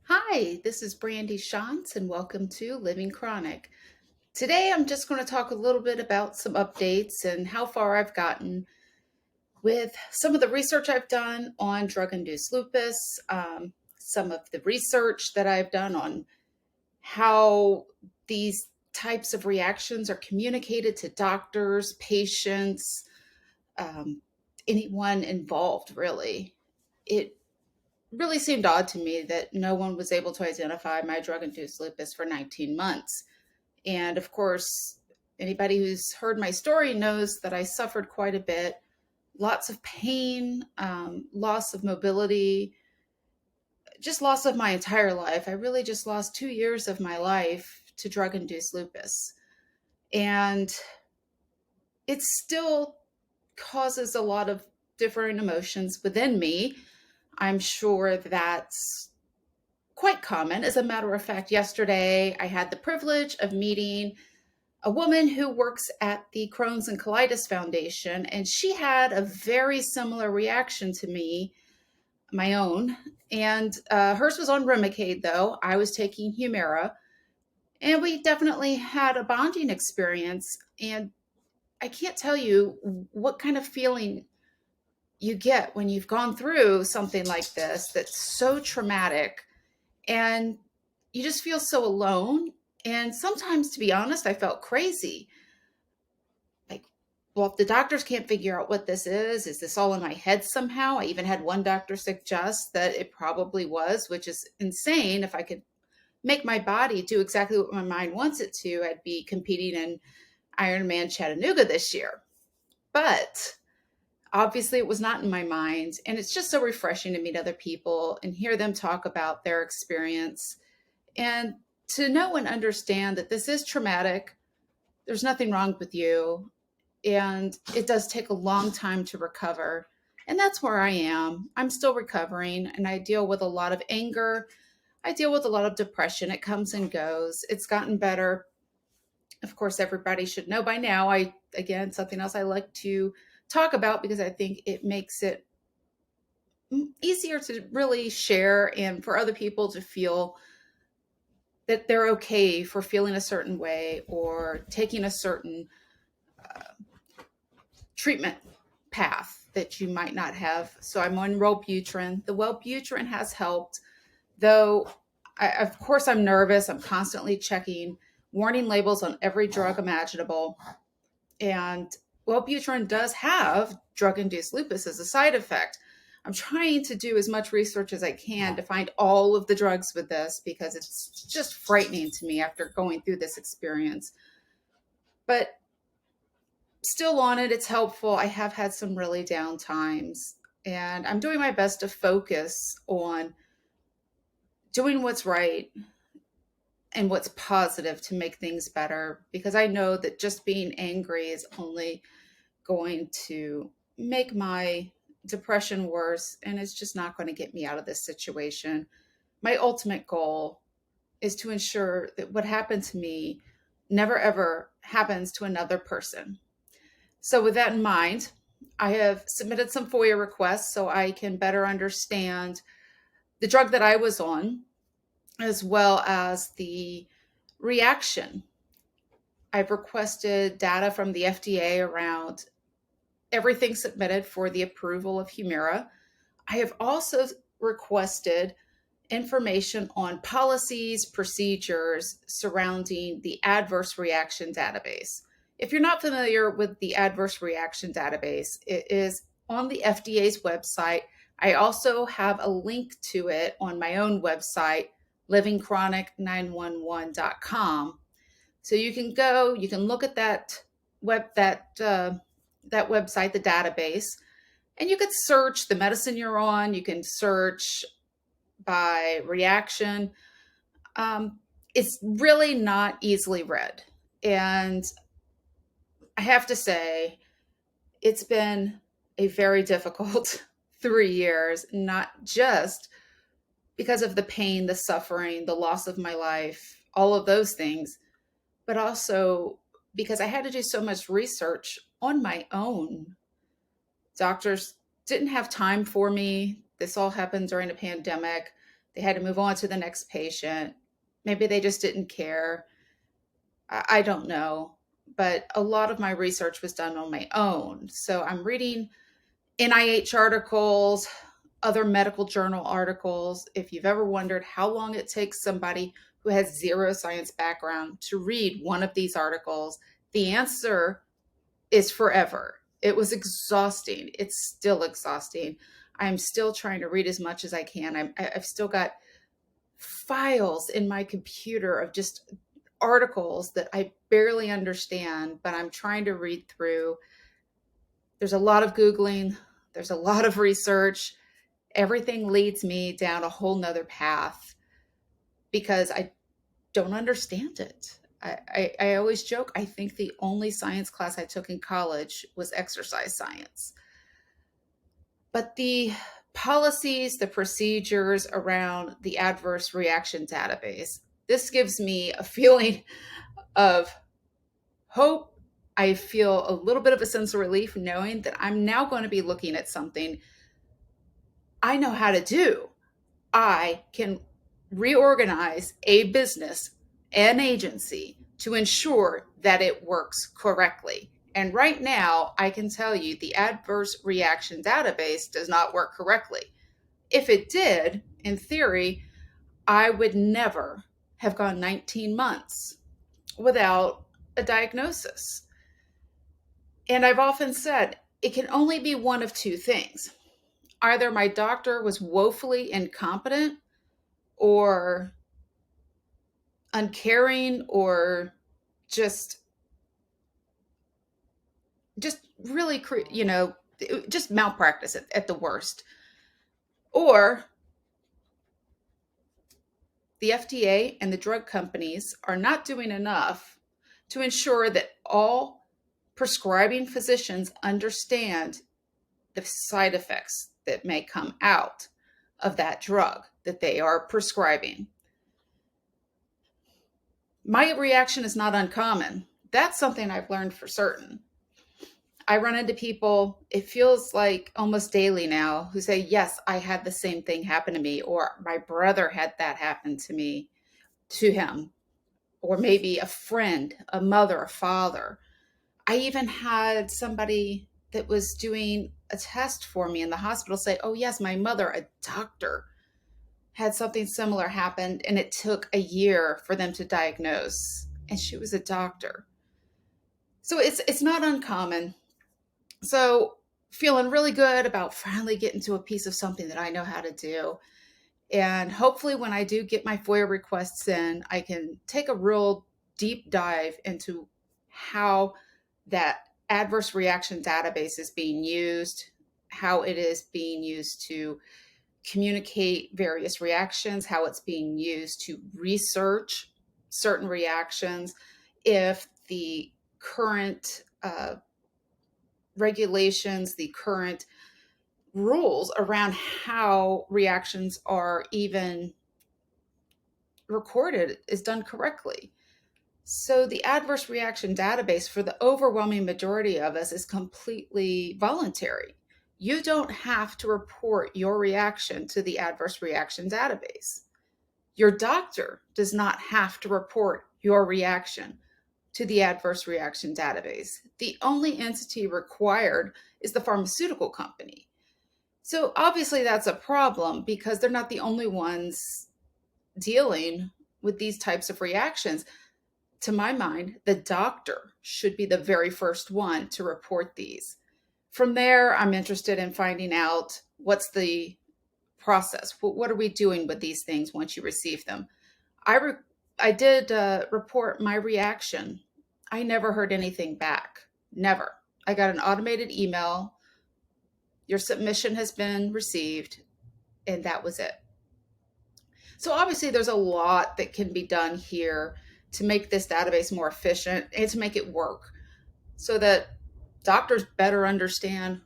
Hi, this is Brandy Shantz, and welcome to Living Chronic. Today, I'm just going to talk a little bit about some updates and how far I've gotten with some of the research I've done on drug induced lupus, some of the research that I've done on how these types of reactions are communicated to doctors, patients, um, anyone involved, really. It really seemed odd to me that no one was able to identify my drug induced lupus for 19 months. And of course, anybody who's heard my story knows that I suffered quite a bit, lots of pain, loss of mobility, just loss of my entire life. I really just lost 2 years of my life to drug induced lupus. And it still causes a lot of different emotions within me. I'm sure that's quite common. As a matter of fact, yesterday I had the privilege of meeting a woman who works at the Crohn's and Colitis Foundation, and she had a very similar reaction to me, my own. And hers was on Remicade, though. I was taking Humira, and we definitely had a bonding experience. And I can't tell you what kind of feeling you get when you've gone through something like this that's so traumatic and you just feel so alone. And sometimes, to be honest, I felt crazy. Like, well, if the doctors can't figure out what this is this all in my head somehow? I even had one doctor suggest that it probably was, which is insane. If I could make my body do exactly what my mind wants it to, I'd be competing in Ironman Chattanooga this year. But obviously, it was not in my mind. And it's just so refreshing to meet other people and hear them talk about their experience and to know and understand that this is traumatic. There's nothing wrong with you. And it does take a long time to recover. And that's where I am. I'm still recovering and I deal with a lot of anger. I deal with a lot of depression. It comes and goes. It's gotten better. Of course, everybody should know by now. Again, something else I like to talk about because I think it makes it easier to really share and for other people to feel that they're okay for feeling a certain way or taking a certain treatment path that you might not have. So I'm on Wellbutrin. The Wellbutrin has helped, though of course I'm nervous. I'm constantly checking warning labels on every drug imaginable. And Wellbutrin does have drug-induced lupus as a side effect. I'm trying to do as much research as I can to find all of the drugs with this because it's just frightening to me after going through this experience. But still on it, it's helpful. I have had some really down times, and I'm doing my best to focus on doing what's right and what's positive to make things better because I know that just being angry is only going to make my depression worse and it's just not going to get me out of this situation. My ultimate goal is to ensure that what happened to me never ever happens to another person. So, with that in mind, I have submitted some FOIA requests so I can better understand the drug that I was on, as well as the reaction. I've requested data from the FDA around everything submitted for the approval of Humira. I have also requested information on policies, procedures surrounding the adverse reaction database. If you're not familiar with the adverse reaction database, it is on the FDA's website. I also have a link to it on my own website, livingchronic911.com. So you can go, you can look at that that website, the database, and you could search the medicine you're on. You can search by reaction. It's really not easily read. And I have to say, it's been a very difficult 3 years, not just because of the pain, the suffering, the loss of my life, all of those things, but also because I had to do so much research on my own. Doctors didn't have time for me. This all happened during a pandemic. They had to move on to the next patient. Maybe they just didn't care. I don't know. But a lot of my research was done on my own. So I'm reading NIH articles, other medical journal articles. If you've ever wondered how long it takes somebody who has zero science background to read one of these articles, the answer is forever. It was exhausting. It's still exhausting. I'm still trying to read as much as I can. I've still got files in my computer of just articles that I barely understand, but I'm trying to read through. There's a lot of Googling. There's a lot of research. Everything leads me down a whole nother path because I don't understand it. I always joke, I think the only science class I took in college was exercise science. But the policies, the procedures around the adverse reaction database, this gives me a feeling of hope. I feel a little bit of a sense of relief knowing that I'm now going to be looking at something I know how to do. I can reorganize a business, an agency, to ensure that it works correctly. And right now, I can tell you the adverse reaction database does not work correctly. If it did, in theory, I would never have gone 19 months without a diagnosis. And I've often said it can only be one of two things. Either my doctor was woefully incompetent or uncaring or just really, just malpractice at the worst. Or the FDA and the drug companies are not doing enough to ensure that all prescribing physicians understand the side effects that may come out of that drug that they are prescribing. My reaction is not uncommon. That's something I've learned for certain. I run into people, it feels like almost daily now, who say, yes, I had the same thing happen to me, or my brother had that happen to him, or maybe a friend, a mother, a father. I even had somebody that was doing a test for me in the hospital say, oh yes, my mother, a doctor, had something similar happen, and it took a year for them to diagnose, and she was a doctor. So it's not uncommon. So feeling really good about finally getting to a piece of something that I know how to do. And hopefully when I do get my FOIA requests in, I can take a real deep dive into how that adverse reaction database is being used, how it is being used to communicate various reactions, how it's being used to research certain reactions, if the current regulations, the current rules around how reactions are even recorded is done correctly. So the adverse reaction database for the overwhelming majority of us is completely voluntary. You don't have to report your reaction to the adverse reaction database. Your doctor does not have to report your reaction to the adverse reaction database. The only entity required is the pharmaceutical company. So obviously that's a problem because they're not the only ones dealing with these types of reactions. To my mind, the doctor should be the very first one to report these. From there, I'm interested in finding out what's the process. What are we doing with these things once you receive them? I did report my reaction. I never heard anything back. Never. I got an automated email. Your submission has been received, and that was it. So obviously there's a lot that can be done here to make this database more efficient and to make it work so that doctors better understand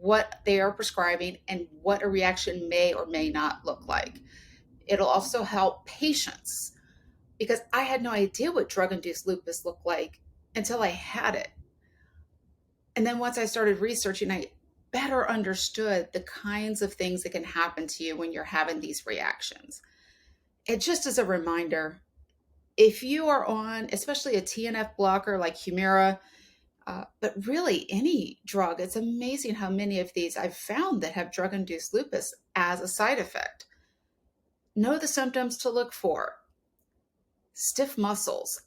what they are prescribing and what a reaction may or may not look like. It'll also help patients because I had no idea what drug-induced lupus looked like until I had it. And then once I started researching, better understood the kinds of things that can happen to you when you're having these reactions. And just as a reminder, if you are on, especially a TNF blocker like Humira, but really any drug, it's amazing how many of these I've found that have drug induced lupus as a side effect. Know the symptoms to look for: stiff muscles.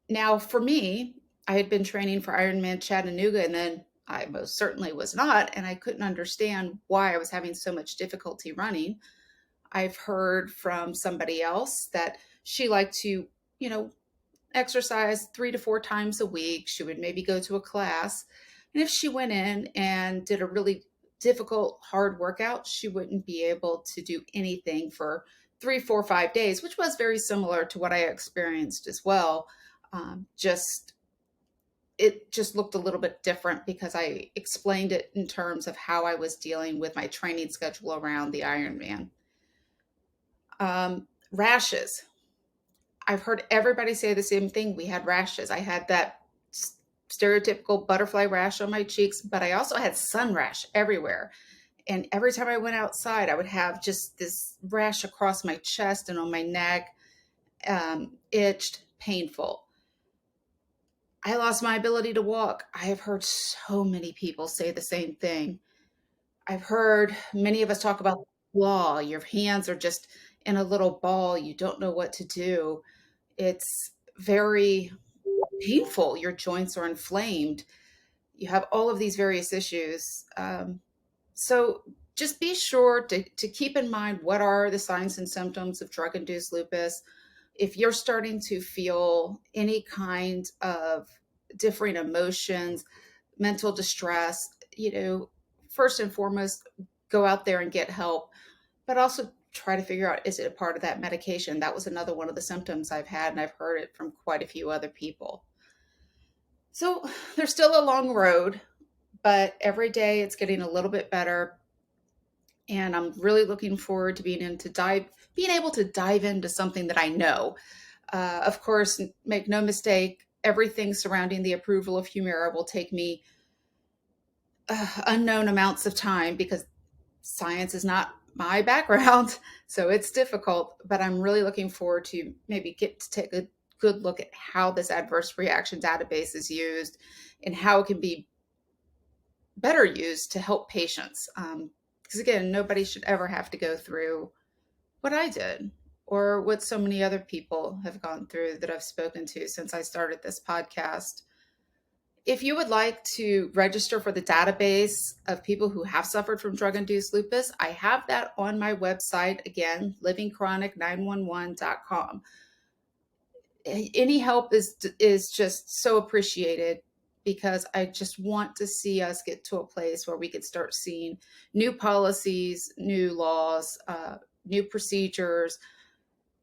Now, for me, I had been training for Ironman Chattanooga, and then I most certainly was not, and I couldn't understand why I was having so much difficulty running. I've heard from somebody else that she liked to, you know, exercise 3 to 4 times a week. She would maybe go to a class. And if she went in and did a really difficult, hard workout, she wouldn't be able to do anything for 3, 4, 5 days, which was very similar to what I experienced as well. Just it just looked a little bit different because I explained it in terms of how I was dealing with my training schedule around the Ironman. Rashes. I've heard everybody say the same thing. We had rashes. I had that stereotypical butterfly rash on my cheeks, but I also had sun rash everywhere. And every time I went outside, I would have just this rash across my chest and on my neck, itched, painful. I lost my ability to walk. I have heard so many people say the same thing. I've heard many of us talk about law. Your hands are just in a little ball. You don't know what to do. It's very painful. Your joints are inflamed. You have all of these various issues. So just be sure to keep in mind what are the signs and symptoms of drug-induced lupus. If you're starting to feel any kind of differing emotions, mental distress, first and foremost, go out there and get help, but also try to figure out, is it a part of that medication? That was another one of the symptoms I've had, and I've heard it from quite a few other people. So there's still a long road, but every day it's getting a little bit better. And I'm really looking forward to being able to dive into something that I know. Of course, make no mistake, everything surrounding the approval of Humira will take me unknown amounts of time because science is not my background, so it's difficult, but I'm really looking forward to maybe get to take a good look at how this adverse reaction database is used and how it can be better used to help patients. Because again, nobody should ever have to go through what I did or what so many other people have gone through that I've spoken to since I started this podcast. If you would like to register for the database of people who have suffered from drug-induced lupus, I have that on my website, again, livingchronic911.com. Any help is just so appreciated because I just want to see us get to a place where we could start seeing new policies, new laws, new procedures.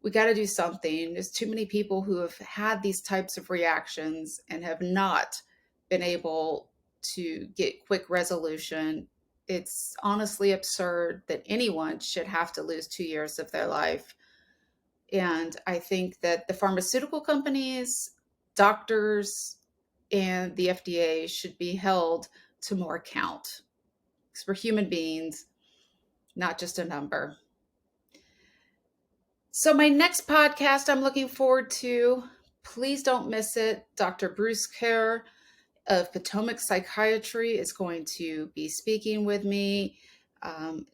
We got to do something. There's too many people who have had these types of reactions and have not been able to get quick resolution. It's honestly absurd that anyone should have to lose 2 years of their life. And I think that the pharmaceutical companies, doctors, and the FDA should be held to more account because we're human beings, not just a number. So my next podcast I'm looking forward to, please don't miss it. Dr. Bruce Kerr of Potomac Psychiatry is going to be speaking with me.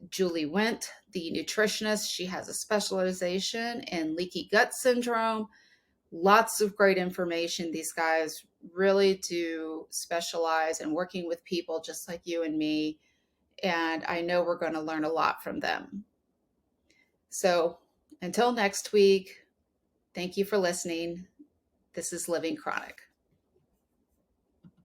Julie Wendt, the nutritionist, she has a specialization in leaky gut syndrome. Lots of great information. These guys really do specialize in working with people just like you and me. And I know we're going to learn a lot from them. So until next week, thank you for listening. This is Living Chronic.